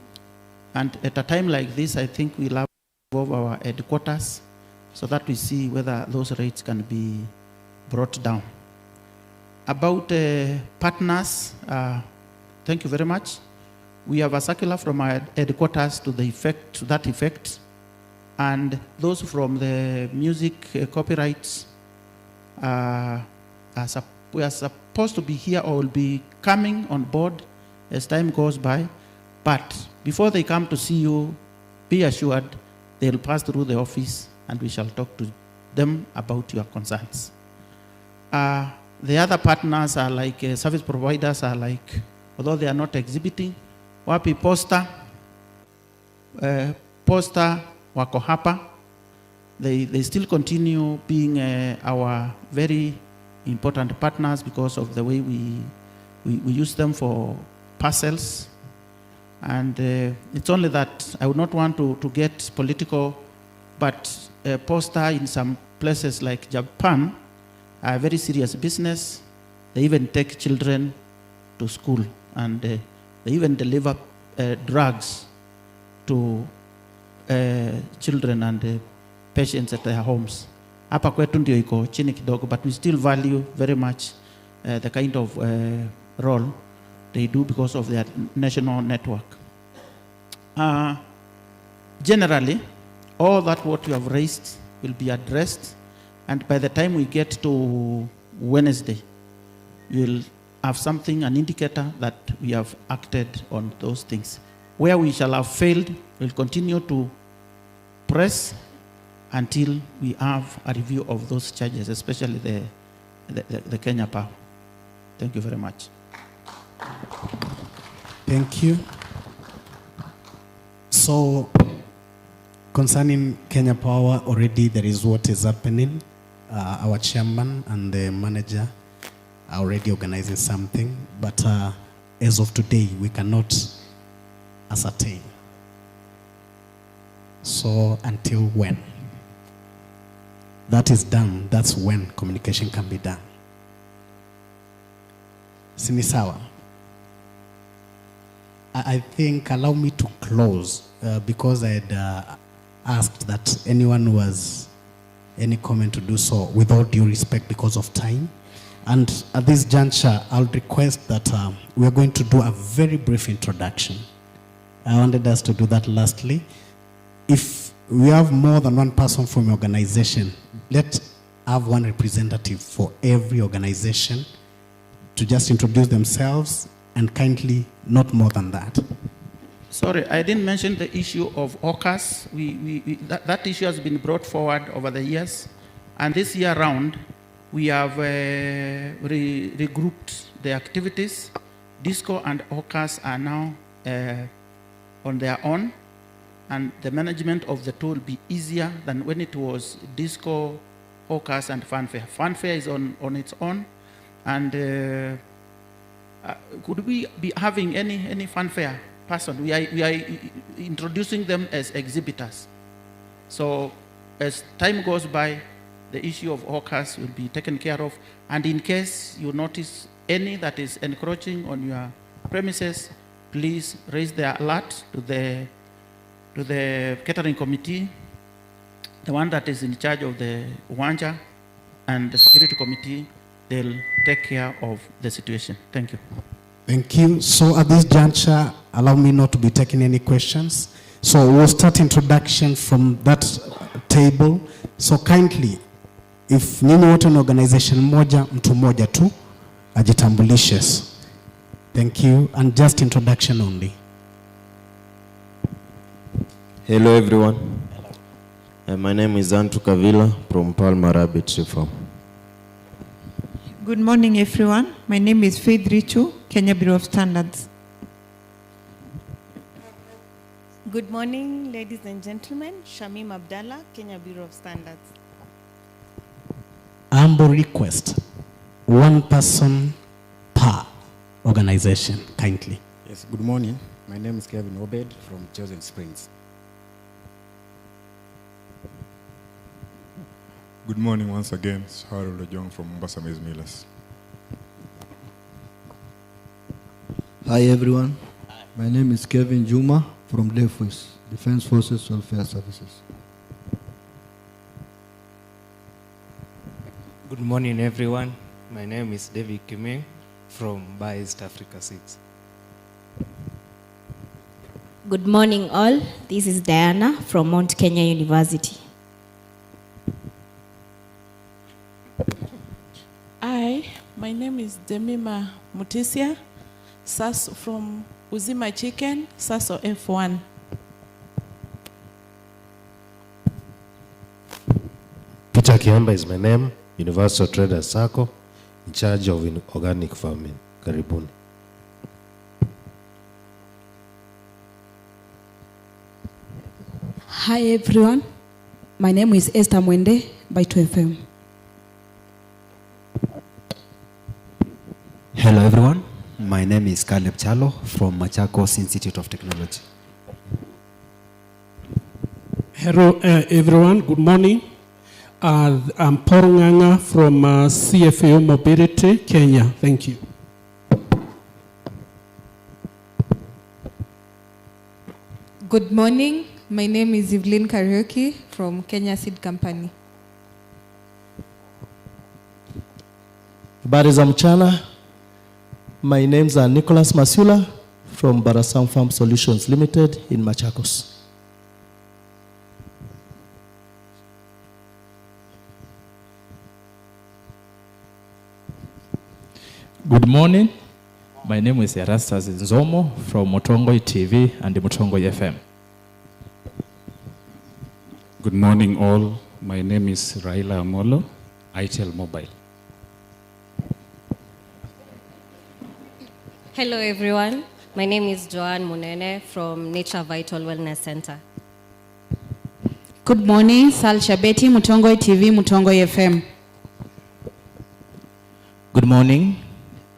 and at a time like this, I think we'll have to involve our headquarters so that we see whether those rates can be brought down. About partners, thank you very much. We have a circular from our headquarters to that effect. And those from the music copyrights we are supposed to be here or will be coming on board as time goes by. But before they come to see you, be assured they'll pass through the office and we shall talk to them about your concerns. The other partners are like service providers are like, although they are not exhibiting, wapi posta, wako hapa. They still continue being our very important partners because of the way we use them for parcels. And it's only that I would not want to get political, but posta in some places like Japan are a very serious business. They even take children to school, and they even deliver drugs to children and patients at their homes. Hapa kwetu ndio iko chini kidogo, but we still value very much the kind of role they do because of their national network. Generally, all that what you have raised will be addressed, and by the time we get to Wednesday, you'll have something, an indicator that we have acted on those things. Where we shall have failed, we'll continue to press until we have a review of those charges, especially the Kenya Power. Thank you very much. Thank you. So, concerning Kenya Power, already there is what is happening. Our chairman and the manager are already organizing something, but as of today, we cannot ascertain. So until when that is done, that's when communication can be done. Sinisawa. I think allow me to close because I had asked that anyone who has any comment to do so with all due respect because of time. And at this juncture, I'll request that we are going to do a very brief introduction. I wanted us to do that lastly. If we have more than one person from your organization, let's have one representative for every organization to just introduce themselves, and kindly not more than that. Sorry, I didn't mention the issue of OCAS. That issue has been brought forward over the years. And this year round, we have regrouped the activities. DISCO and OCAS are now on their own. And the management of the two will be easier than when it was DISCO, OCAS, and Fanfare. Fanfare is on its own. And could we be having any Fanfare person? We are introducing them as exhibitors. So as time goes by, the issue of OCAS will be taken care of. And in case you notice any that is encroaching on your premises, please raise the alert to the catering committee, the one that is in charge of the Uwanja, and the security committee. They'll take care of the situation. Thank you. Thank you. So at this juncture, allow me not to be taking any questions. So we'll start introduction from that table. So kindly, if nyinyi wote ni organization moja, mtu moja tu ajitambulishe. Thank you. And just introduction only. Hello everyone. My name is Antu Kavila from Palma Rabbit Farm. Good morning, everyone. My name is Faith Richu, Kenya Bureau of Standards. Good morning, ladies and gentlemen. Shamim Abdallah, Kenya Bureau of Standards. Humble request, one person per organization, kindly. Yes, good morning. My name is Kevin Obed from Chosen Springs. Good morning once again. It's Harold Ojong from Mombasa Maize Millers. Hi everyone. My name is Kevin Juma from DEFWIS, Defense Forces Welfare Services. Good morning, everyone. My name is David Kime from Bar East Africa 6. Good morning, all. This is Diana from Mount Kenya University. Hi, my name is Demima Mutisia, SAS from Uzima Chicken, SASO F1. Peter Kiamba is my name, Universal Trader Sacco, in charge of organic farming. Karibuni. Hi everyone, my name is Esther Mwende by 2FM. Hello everyone, my name is Caleb Chalo from Machakos Institute of Technology. Hello everyone, good morning. I'm Paul Nganga from CFAO Mobility, Kenya. Thank you. Good morning, my name is Evelyn Karaoke from Kenya Seed Company. Habari za mchana. My names are Nicholas Masula from Barasam Farm Solutions Limited in Machakos. Good morning. My name is Erastus Nzomo from Mutongoi TV and Mutongoi FM. Good morning all. My name is Raila Amolo, ITEL Mobile. Hello, everyone. My name is Joanne Munene from Nature Vital Wellness Center. Good morning, Sal Shabeti, Mutongoi TV, Mutongoi FM. Good morning.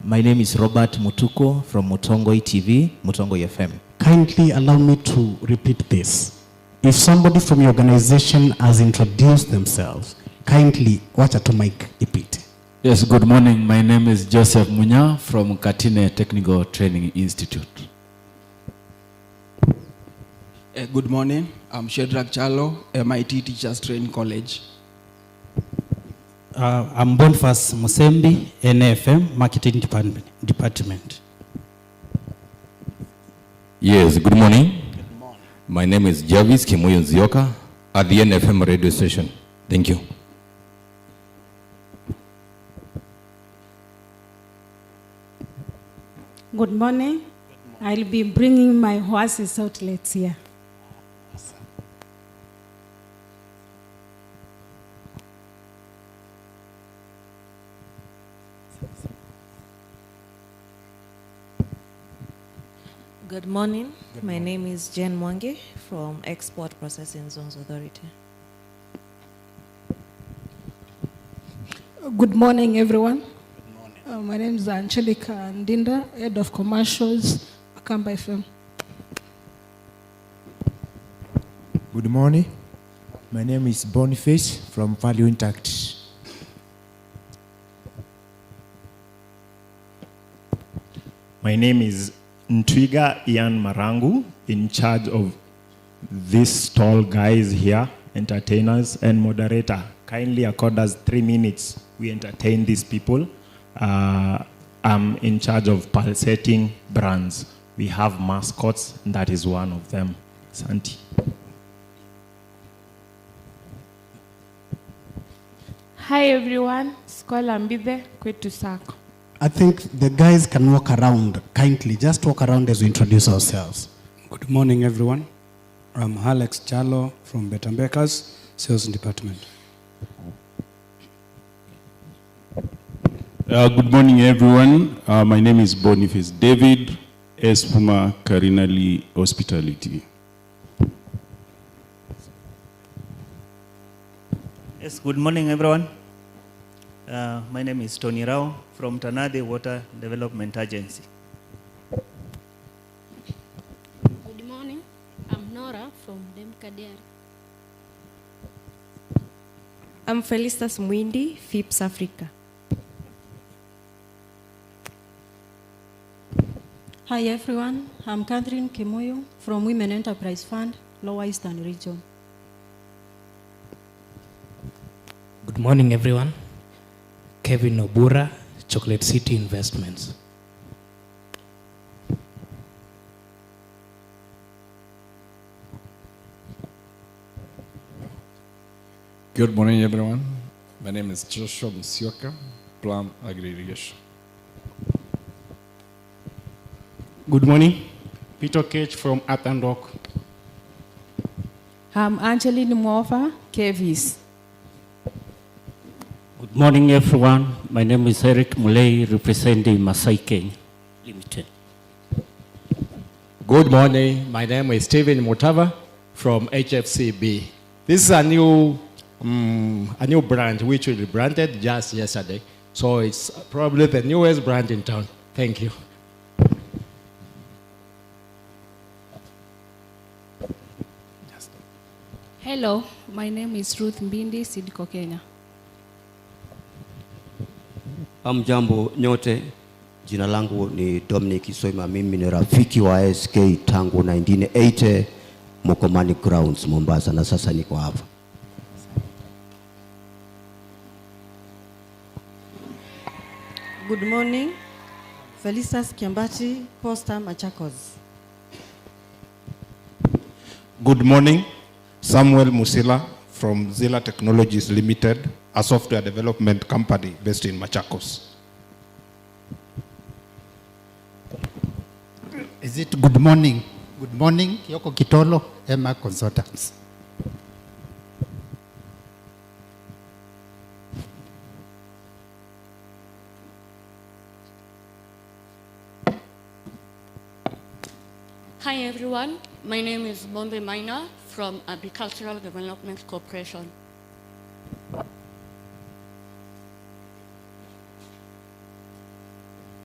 My name is Robert Mutuko from Mutongoi TV, Mutongoi FM. Kindly allow me to repeat this. If somebody from your organization has introduced themselves, kindly watch to mic repeat. Yes, good morning. My name is Joseph Munya from Katine Technical Training Institute. Good morning. I'm Shedrack Chalo, MIT Teachers Training College. I'm Boniface Musembi, NFM Marketing Department. Yes, good morning. My name is Jarvis Kimoyo Nzioka at the NFM radio station. Thank you. Good morning. I'll be bringing my horses out let's here. Good morning. My name is Jen Mwangi from Export Processing Zones Authority. Good morning, everyone. My name is Angelica Ndinda, Head of Commercials, Akamba FM. Good morning. My name is Boniface from Value Intact. My name is Ntwiga Ian Marangu, in charge of these tall guys here, entertainers and moderator. Kindly accord us 3 minutes. We entertain these people. I'm in charge of pulsating brands. We have mascots, and that is one of them. Santi. Hi everyone, Skola Mbide, Kwetu Sako. I think the guys can walk around kindly. Just walk around as we introduce ourselves. Good morning, everyone. I'm Alex Chalo from Betambeka's Sales Department. Good morning, everyone. My name is Boniface David, Espuma Karinali Hospitality. Yes, good morning, everyone. My name is Tony Rao from Tanade Water Development Agency. Good morning. I'm Nora from Demkadiari. I'm Felicitas Mwindi, FIPS Africa. Hi everyone, I'm Catherine Kimoyo from Women Enterprise Fund, Lower Eastern Region. Good morning, everyone. Kevin Obura, Chocolate City Investments. Good morning, everyone. My name is Joshua Musioka, Plum Agri-Irrigation. Good morning. Peter Cage from Earth and Rock. I'm Angeline Mova, KVs. Good morning, everyone. My name is Eric Mulei, representing Masai Kenya Limited. Good morning. My name is Stephen Mutava from HFCB. This is a new brand which we rebranded just yesterday. So it's probably the newest brand in town. Thank you. Hello, my name is Ruth Mbindi, Sidco Kenya. Jambo nyote, jina langu ni Dominic Isoima, mimi ni rafiki wa SK tangu 1980 Mokomani Grounds Mombasa, na sasa niko hapa. Good morning. Felicitas Kiambati, Posta Machakos. Good morning. Samuel Musila from Zilla Technologies Limited, a software development company based in Machakos. Is it good morning? Good morning, Yoko Kitolo, Emma Consultants. Hi everyone, my name is Bombe Maina from Agricultural Development Corporation.